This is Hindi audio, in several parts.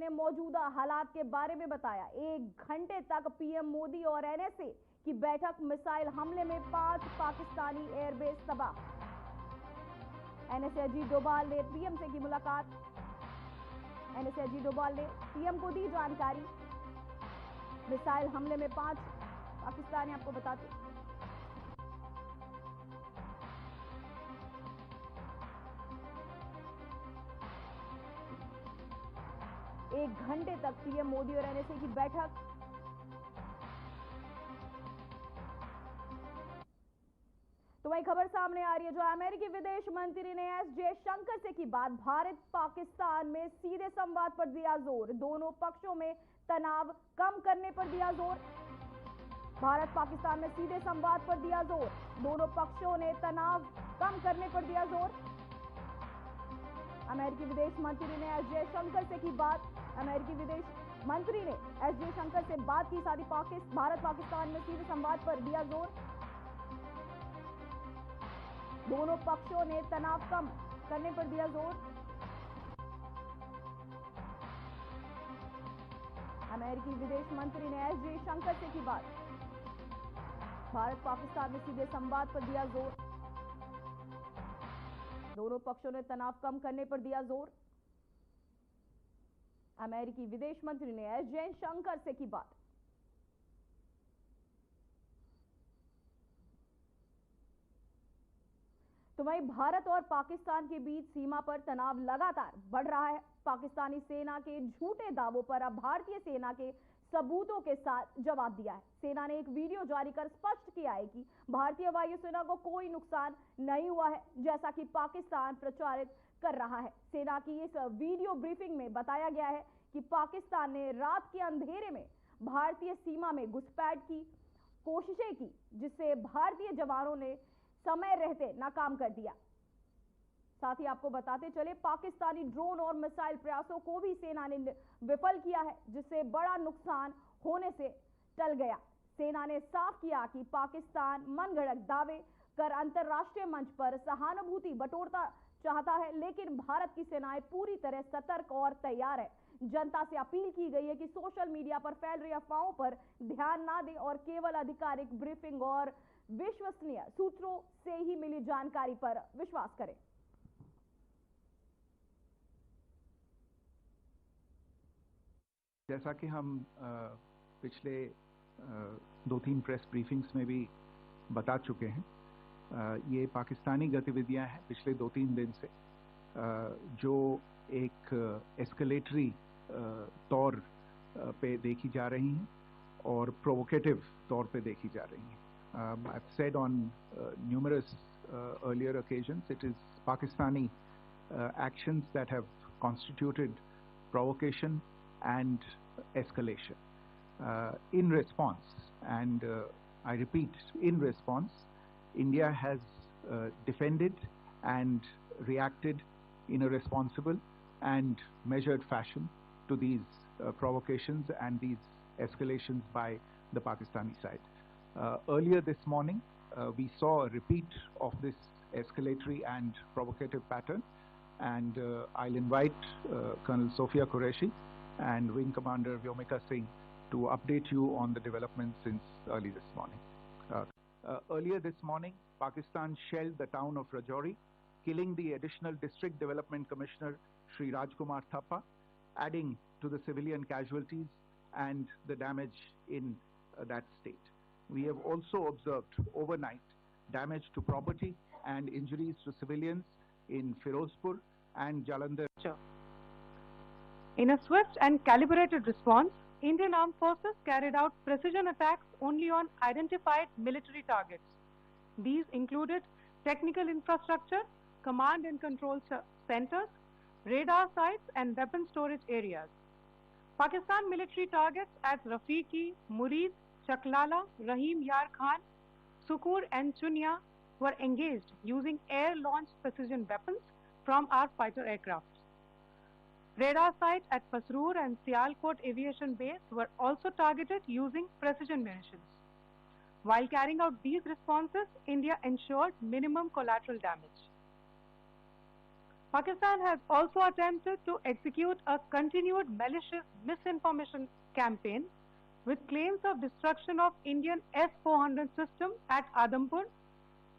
ने मौजूदा हालात के बारे में बताया। 1 घंटे तक पीएम मोदी और एनएसए की बैठक। मिसाइल हमले में 5 पाकिस्तानी एयरबेस तबाह। एनएसए अजीत डोभाल ने पीएम से की मुलाकात। एनएसए अजीत डोभाल ने पीएम को दी जानकारी। मिसाइल हमले में 5 पाकिस्तानी, आपको बताते 1 घंटे तक पीएम मोदी और एनएसए की बैठक। तो वही खबर सामने आ रही है, जो अमेरिकी विदेश मंत्री ने एस जयशंकर से की बात। भारत पाकिस्तान में सीधे संवाद पर दिया जोर। दोनों पक्षों में तनाव कम करने पर दिया जोर। भारत पाकिस्तान में सीधे संवाद पर दिया जोर। दोनों पक्षों ने तनाव कम करने पर दिया जोर। अमेरिकी विदेश मंत्री ने एस जयशंकर से की बात। अमेरिकी विदेश मंत्री ने एस जयशंकर से बात की। साथ ही भारत पाकिस्तान में सीधे संवाद पर दिया जोर। दोनों पक्षों ने तनाव कम करने पर दिया जोर। अमेरिकी विदेश मंत्री ने एस जयशंकर से की बात। भारत पाकिस्तान में सीधे संवाद पर दिया जोर। दोनों पक्षों ने तनाव कम करने पर दिया जोर। अमेरिकी विदेश मंत्री ने एस जयशंकर से की बात। तो वहीं भारत और पाकिस्तान के बीच सीमा पर तनाव लगातार बढ़ रहा है। पाकिस्तानी सेना के झूठे दावों पर अब भारतीय सेना के सबूतों के साथ जवाब दिया है। सेना ने एक वीडियो जारी कर स्पष्ट किया है कि भारतीय वायुसेना को कोई नुकसान नहीं हुआ है, जैसा कि पाकिस्तान प्रचारित कर रहा है। सेना की इस वीडियो ब्रीफिंग में बताया गया है कि पाकिस्तान ने रात के अंधेरे में भारतीय सीमा में घुसपैठ की कोशिशें की, जिससे भारतीय जवानों ने समय रहते नाकाम कर दिया। साथ ही आपको बताते चले, पाकिस्तानी ड्रोन और मिसाइल प्रयासों को भी सेना ने विफल किया है, जिससे बड़ा नुकसान होने से टल गया। सेना ने साफ किया कि पाकिस्तान मनगढ़ंत दावे कर अंतर्राष्ट्रीय मंच पर सहानुभूति बटोरता चाहता है, लेकिन भारत की सेनाएं पूरी तरह सतर्क और तैयार है। जनता से अपील की गई है कि सोशल मीडिया पर फैल रही अफवाहों पर ध्यान ना दें और केवल आधिकारिक ब्रीफिंग और विश्वसनीय सूत्रों से ही मिली जानकारी पर विश्वास करें। जैसा कि हम पिछले 2-3 प्रेस ब्रीफिंग्स में भी बता चुके हैं, ये पाकिस्तानी गतिविधियां हैं पिछले 2-3 दिन से, जो एक एस्केलेटरी तौर पे देखी जा रही हैं और प्रोवोकेटिव तौर पे देखी जा रही हैं। I've said on numerous earlier occasions, it is Pakistani actions that have constituted provocation and escalation. In response, and I repeat, in response, India has defended and reacted in a responsible and measured fashion to these provocations and these escalations by the Pakistani side. Earlier this morning, we saw a repeat of this escalatory and provocative pattern, and I'll invite Colonel Sophia Qureshi and Wing Commander Vyomika Singh to update you on the developments since early this morning. Earlier this morning, Pakistan shelled the town of Rajouri, killing the additional District Development Commissioner Shri Rajkumar Thappa, adding to the civilian casualties and the damage in that state. We have also observed overnight damage to property and injuries to civilians in Firozpur and Jalandhar. In a swift and calibrated response, Indian Armed Forces carried out precision attacks only on identified military targets. These included technical infrastructure, command and control centers, radar sites and weapon storage areas. Pakistan military targets at Rafiqi, Murid, Chaklala, Rahim Yar Khan, Sukur and Chunya were engaged using air-launched precision weapons from our fighter aircraft. Radar sites at Pasroor and Sialkot Aviation Base were also targeted using precision munitions. While carrying out these responses, India ensured minimum collateral damage. Pakistan has also attempted to execute a continued malicious misinformation campaign with claims of destruction of Indian S-400 system at Adampur,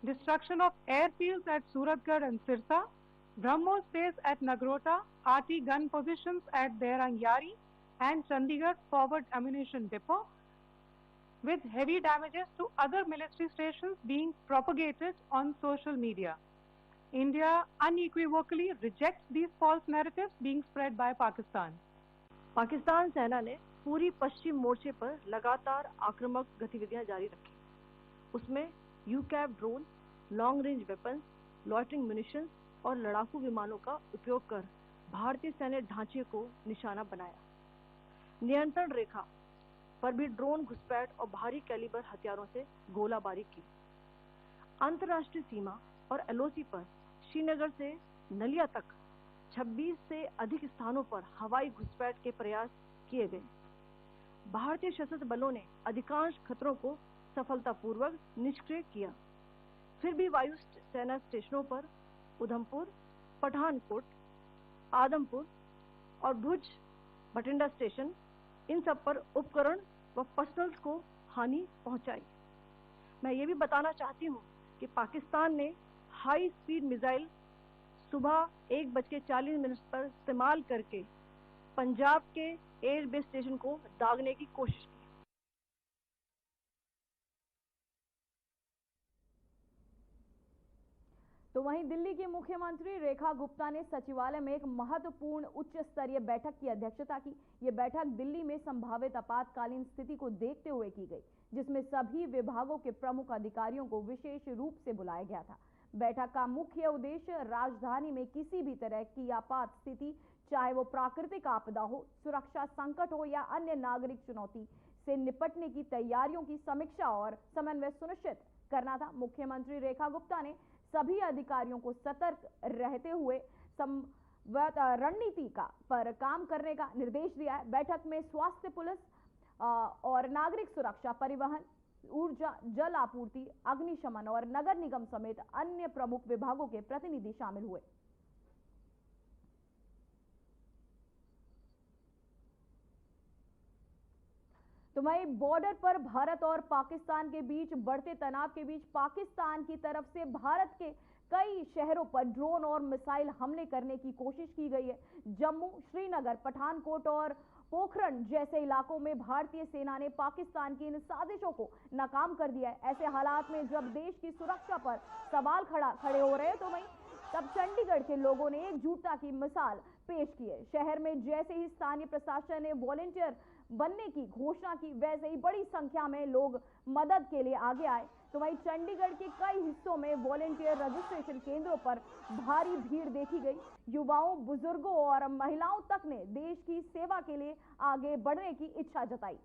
destruction of airfields at Suratgarh and Sirsa, BrahMos base at Nagrota, RT gun positions at Berang Yari and Chandigarh forward ammunition depot, with heavy damages to other military stations being propagated on social media. India unequivocally rejects these false narratives being spread by Pakistan. Pakistan सेना ने पूरी पश्चिम मोर्चे पर लगातार आक्रामक गतिविधियां जारी रखी। उसमें UCAV drone, long range weapons, loitering munitions और लड़ाकू विमानों का उपयोग कर भारतीय सैन्य ढांचे को निशाना बनाया। नियंत्रण रेखा पर भी ड्रोन घुसपैठ और भारी कैलिबर हथियारों से गोलाबारी की। अंतर्राष्ट्रीय सीमा और एलओसी पर श्रीनगर से नलिया तक 26 से अधिक स्थानों पर हवाई घुसपैठ के प्रयास किए गए। भारतीय सशस्त्र बलों ने अधिकांश खतरों को सफलतापूर्वक निष्क्रिय किया। फिर भी वायु सेना स्टेशनों पर उधमपुर, पठानकोट, आदमपुर और भुज बठिंडा स्टेशन, इन सब पर उपकरण व पर्सनल्स को हानि पहुंचाई। मैं ये भी बताना चाहती हूँ कि पाकिस्तान ने हाई स्पीड मिसाइल सुबह 1:40 पर इस्तेमाल करके पंजाब के एयरबेस स्टेशन को दागने की कोशिश की। तो वहीं दिल्ली की मुख्यमंत्री रेखा गुप्ता ने सचिवालय में एक महत्वपूर्ण उच्च स्तरीय बैठक की अध्यक्षता की। ये बैठक दिल्ली में संभावित आपातकालीन स्थिति को देखते हुए की गई, जिसमें सभी विभागों के प्रमुख अधिकारियों को विशेष रूप से बुलाया गया था। बैठक का मुख्य उद्देश्य राजधानी में किसी भी तरह की आपात स्थिति, चाहे वो प्राकृतिक आपदा हो, सुरक्षा संकट हो या अन्य नागरिक चुनौती से निपटने की तैयारियों की समीक्षा और समन्वय सुनिश्चित करना था। मुख्यमंत्री रेखा गुप्ता ने सभी अधिकारियों को सतर्क रहते हुए रणनीति पर काम करने का निर्देश दिया है। बैठक में स्वास्थ्य, पुलिस और नागरिक सुरक्षा, परिवहन, ऊर्जा, जल आपूर्ति, अग्निशमन और नगर निगम समेत अन्य प्रमुख विभागों के प्रतिनिधि शामिल हुए। तो वहीं बॉर्डर पर भारत और पाकिस्तान के बीच बढ़ते तनाव के बीच पाकिस्तान की तरफ से भारत के कई शहरों पर ड्रोन और मिसाइल हमले करने की कोशिश की गई है। जम्मू, श्रीनगर, पठानकोट और पोखरण जैसे इलाकों में भारतीय सेना ने पाकिस्तान की इन साजिशों को नाकाम कर दिया है। ऐसे हालात में जब देश की सुरक्षा पर सवाल खड़े हो रहे हैं, तो वहीं तब चंडीगढ़ के लोगों ने एकजुटता की मिसाल पेश की है। शहर में जैसे ही स्थानीय प्रशासन ने वॉलंटियर बनने की घोषणा की, वैसे ही बड़ी संख्या में लोग मदद के लिए आगे आए। तो वहीं चंडीगढ़ के कई हिस्सों में वॉलंटियर रजिस्ट्रेशन केंद्रों पर भारी भीड़ देखी गई। युवाओं, बुजुर्गों और महिलाओं तक ने देश की सेवा के लिए आगे बढ़ने की इच्छा जताई।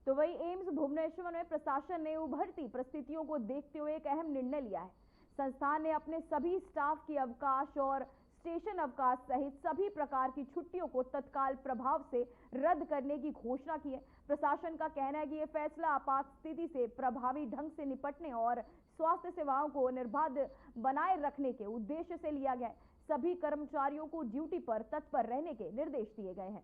तो वही एम्स भुवनेश्वर में प्रशासन ने उभरती परिस्थितियों को देखते हुए एक अहम निर्णय लिया है। संस्थान ने अपने सभी स्टाफ की अवकाश और स्टेशन अवकाश सहित सभी प्रकार की छुट्टियों को तत्काल प्रभाव से रद्द करने की घोषणा की है। प्रशासन का कहना है कि यह फैसला आपात स्थिति से प्रभावी ढंग से निपटने और स्वास्थ्य सेवाओं को निर्बाध बनाए रखने के उद्देश्य से लिया गया है। सभी कर्मचारियों को ड्यूटी पर तत्पर रहने के निर्देश दिए गए हैं।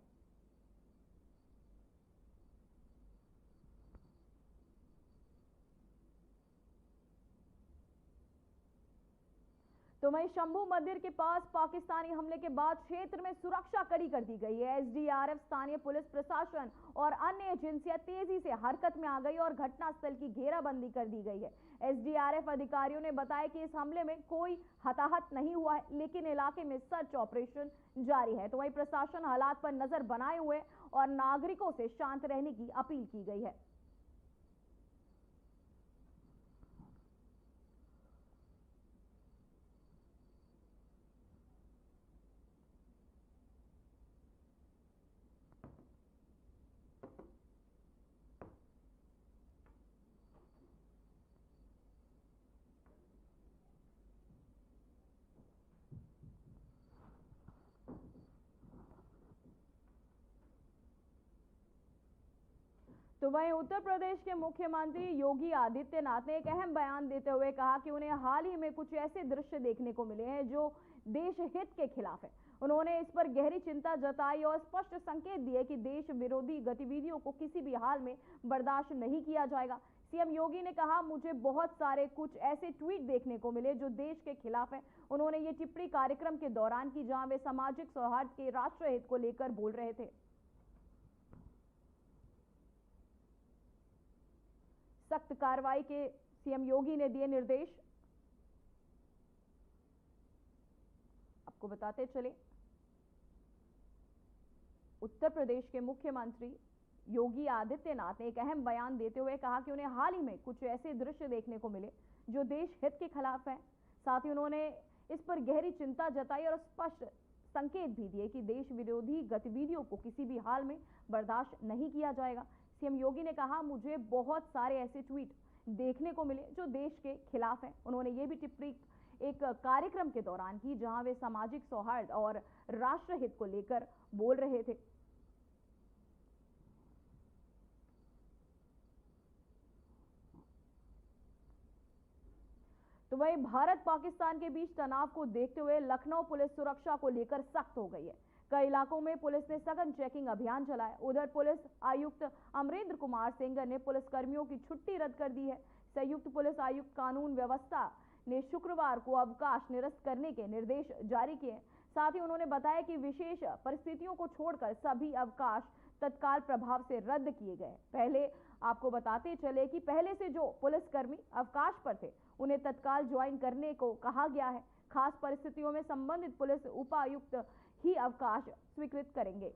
तो वहीं शंभू मंदिर के पास पाकिस्तानी हमले के बाद क्षेत्र में सुरक्षा कड़ी कर दी गई है। एसडीआरएफ, स्थानीय पुलिस प्रशासन और अन्य एजेंसियां तेजी से हरकत में आ गई और घटनास्थल की घेराबंदी कर दी गई है। एसडीआरएफ अधिकारियों ने बताया कि इस हमले में कोई हताहत नहीं हुआ है, लेकिन इलाके में सर्च ऑपरेशन जारी है। तो वहीं प्रशासन हालात पर नजर बनाए हुए और नागरिकों से शांत रहने की अपील की गई है। तो वहीं उत्तर प्रदेश के मुख्यमंत्री योगी आदित्यनाथ ने एक अहम बयान देते हुए कहा कि उन्हें हाल ही में कुछ ऐसे दृश्य देखने को मिले हैं जो देश हित के खिलाफ है। उन्होंने इस पर गहरी चिंता जताई और स्पष्ट संकेत दिए कि देश विरोधी गतिविधियों को किसी भी हाल में बर्दाश्त नहीं किया जाएगा। सीएम योगी ने कहा, मुझे बहुत सारे कुछ ऐसे ट्वीट देखने को मिले जो देश के खिलाफ है। उन्होंने ये टिप्पणी कार्यक्रम के दौरान की जहां वे सामाजिक सौहार्द के राष्ट्र हित को लेकर बोल रहे थे। सख्त कार्रवाई के सीएम योगी ने दिए निर्देश। आपको बताते चले, उत्तर प्रदेश के मुख्यमंत्री योगी आदित्यनाथ ने एक अहम बयान देते हुए कहा कि उन्हें हाल ही में कुछ ऐसे दृश्य देखने को मिले जो देश हित के खिलाफ हैं। साथ ही उन्होंने इस पर गहरी चिंता जताई और स्पष्ट संकेत भी दिए कि देश विरोधी गतिविधियों को किसी भी हाल में बर्दाश्त नहीं किया जाएगा। सीएम योगी ने कहा, मुझे बहुत सारे ऐसे ट्वीट देखने को मिले जो देश के खिलाफ हैं। उन्होंने ये भी टिप्पणी एक कार्यक्रम के दौरान की जहां वे सामाजिक सौहार्द और राष्ट्र हित को लेकर बोल रहे थे। तो वहीं भारत पाकिस्तान के बीच तनाव को देखते हुए लखनऊ पुलिस सुरक्षा को लेकर सख्त हो गई है। कई इलाकों में पुलिस ने सघन चेकिंग अभियान चलाया। उधर पुलिस आयुक्त अमरेंद्र कुमार सिंह ने पुलिसकर्मियों की छुट्टी रद्द कर दी है। संयुक्त पुलिस आयुक्त कानून व्यवस्था ने शुक्रवार को अवकाश निरस्त करने के निर्देश जारी किए। साथ ही उन्होंने बताया कि विशेष परिस्थितियों को छोड़कर सभी अवकाश तत्काल प्रभाव से रद्द किए गए। पहले आपको बताते चले कि पहले से जो पुलिसकर्मी अवकाश पर थे उन्हें तत्काल ज्वाइन करने को कहा गया है। खास परिस्थितियों में संबंधित पुलिस उपायुक्त ही अवकाश स्वीकृत करेंगे।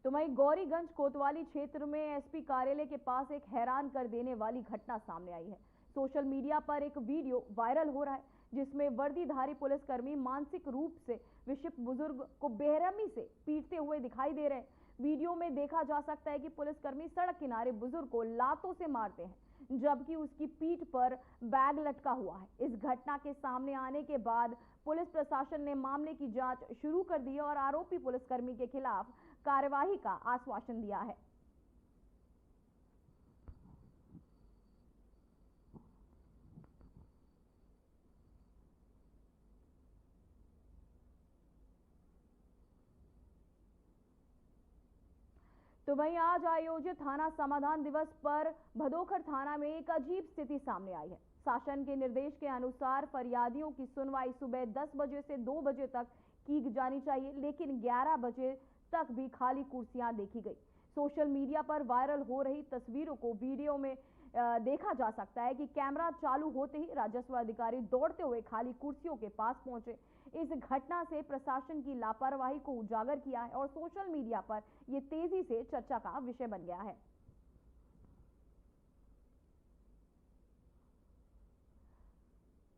तो वहीं गौरीगंज कोतवाली क्षेत्र में एसपी कार्यालय के पास एक हैरान कर देने वाली घटना सामने आई है। सोशल मीडिया पर एक वीडियो वायरल हो रहा है जिसमें वर्दीधारी पुलिसकर्मी मानसिक रूप से विक्षिप्त बुजुर्ग को बेरहमी से पीटते हुए दिखाई दे रहे हैं। वीडियो में देखा जा सकता है कि पुलिसकर्मी सड़क किनारे बुजुर्ग को लातों से मारते हैं जबकि उसकी पीठ पर बैग लटका हुआ है। इस घटना के सामने आने के बाद पुलिस प्रशासन ने मामले की जांच शुरू कर दी है और आरोपी पुलिसकर्मी के खिलाफ कार्यवाही का आश्वासन दिया है। तो वहीं आज आयोजित थाना समाधान दिवस पर भदोखर थाना में एक अजीब स्थिति सामने आई है। शासन के निर्देश के अनुसार फरियादियों की सुनवाई सुबह 10 बजे से 2 बजे तक की जानी चाहिए, लेकिन 11 बजे तक भी खाली कुर्सियां देखी गई। सोशल मीडिया पर वायरल हो रही तस्वीरों को वीडियो में देखा जा सकता है कि कैमरा चालू होते ही राजस्व अधिकारी दौड़ते हुए खाली कुर्सियों के पास पहुंचे। इस घटना से प्रशासन की लापरवाही को उजागर किया है और सोशल मीडिया पर यह तेजी से चर्चा का विषय बन गया है।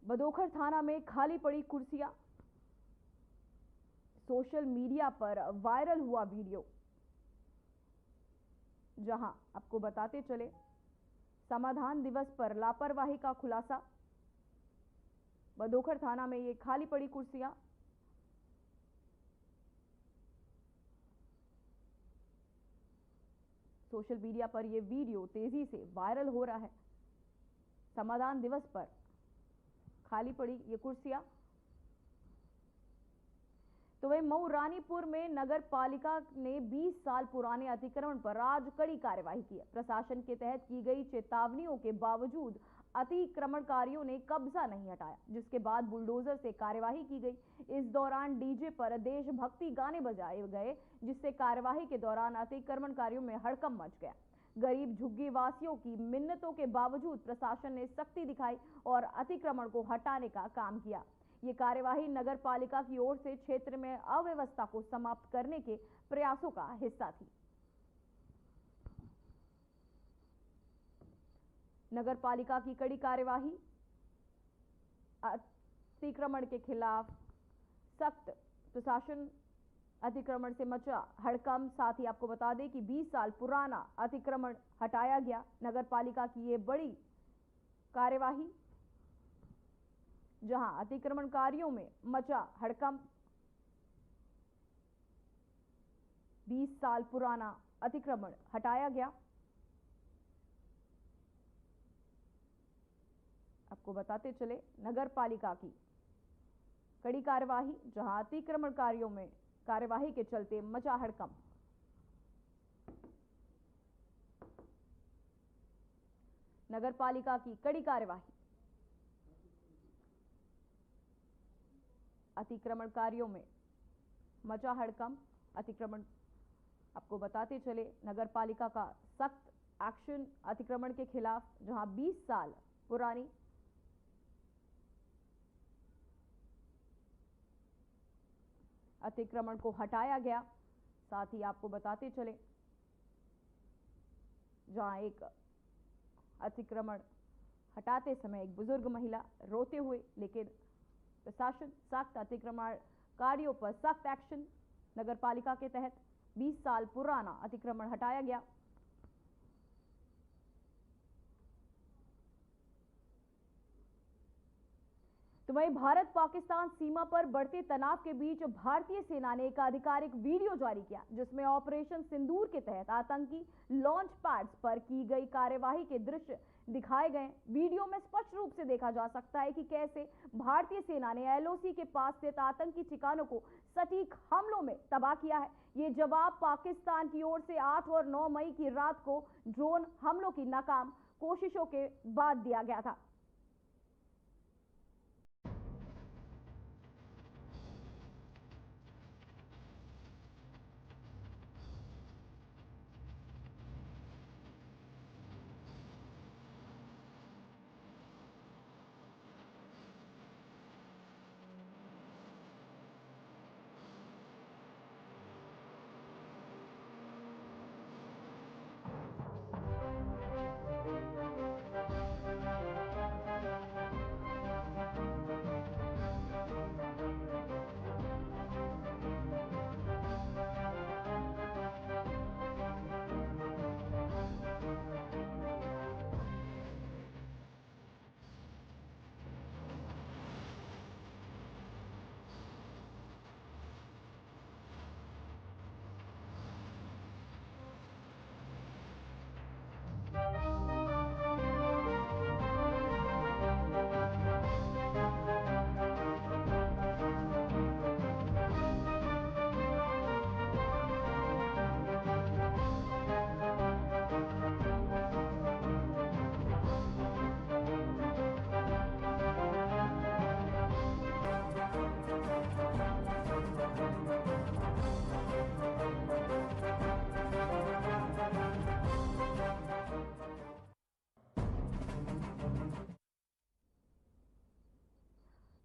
भदोखर थाना में खाली पड़ी कुर्सियां, सोशल मीडिया पर वायरल हुआ वीडियो, जहां आपको बताते चले समाधान दिवस पर लापरवाही का खुलासा। भदोखर थाना में ये खाली पड़ी कुर्सियां, सोशल मीडिया पर यह वीडियो तेजी से वायरल हो रहा है। समाधान दिवस पर खाली पड़ी ये कुर्सियां। तो वहीं मऊ रानीपुर में नगर पालिका ने 20 साल पुराने अतिक्रमण पर आज कड़ी कार्यवाही की है। प्रशासन के तहत की गई चेतावनियों के बावजूद अतिक्रमणकारियों ने कब्जा नहीं हटाया, जिसके बाद बुलडोजर से कार्यवाही की गई। इस दौरान डीजे पर देशभक्ति गाने बजाए गए, जिससे कार्यवाही के दौरान अतिक्रमणकारियों में हड़कंप मच गया। गरीब झुग्गी वासियों की मिन्नतों के बावजूद प्रशासन ने सख्ती दिखाई और अतिक्रमण को हटाने का काम किया। ये कार्यवाही नगर पालिका की ओर से क्षेत्र में अव्यवस्था को समाप्त करने के प्रयासों का हिस्सा थी। नगर पालिका की कड़ी कार्यवाही, अतिक्रमण के खिलाफ सख्त प्रशासन, अतिक्रमण से मचा हड़कंप। साथ ही आपको बता दें कि 20 साल पुराना अतिक्रमण हटाया गया। नगर पालिका की ये बड़ी कार्यवाही। जहां अतिक्रमणकारियों में मचा हड़कंप। 20 साल पुराना अतिक्रमण हटाया गया। आपको बताते चले, नगर पालिका की कड़ी कार्यवाही, जहां अतिक्रमणकारियों में कार्यवाही के चलते मचा हड़कंप। नगर पालिका की कड़ी कार्यवाही, अतिक्रमणकारियों में मचा हड़कंप। अतिक्रमण, आपको बताते चले, नगर पालिका का सख्त एक्शन अतिक्रमण के खिलाफ, जहां 20 साल पुरानी अतिक्रमण को हटाया गया। साथ ही आपको बताते चले, जहां एक अतिक्रमण हटाते समय एक बुजुर्ग महिला रोते हुए, लेकिन प्रशासन सख्त, अतिक्रमणकारियों पर सख्त एक्शन। नगर पालिका के तहत 20 साल पुराना अतिक्रमण हटाया गया। तो वहीं भारत पाकिस्तान सीमा पर बढ़ते तनाव के बीच भारतीय सेना ने एक आधिकारिक वीडियो जारी किया, जिसमें ऑपरेशन सिंदूर के तहत आतंकी लॉन्च पैड्स पर की गई कार्यवाही के दृश्य दिखाए गए। वीडियो में स्पष्ट रूप से देखा जा सकता है कि कैसे भारतीय सेना ने एलओसी के पास स्थित आतंकी ठिकानों को सटीक हमलों में तबाह किया है। ये जवाब पाकिस्तान की ओर से 8 और 9 मई की रात को ड्रोन हमलों की नाकाम कोशिशों के बाद दिया गया था।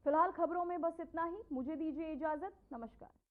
फिलहाल खबरों में बस इतना ही। मुझे दीजिए इजाजत। नमस्कार।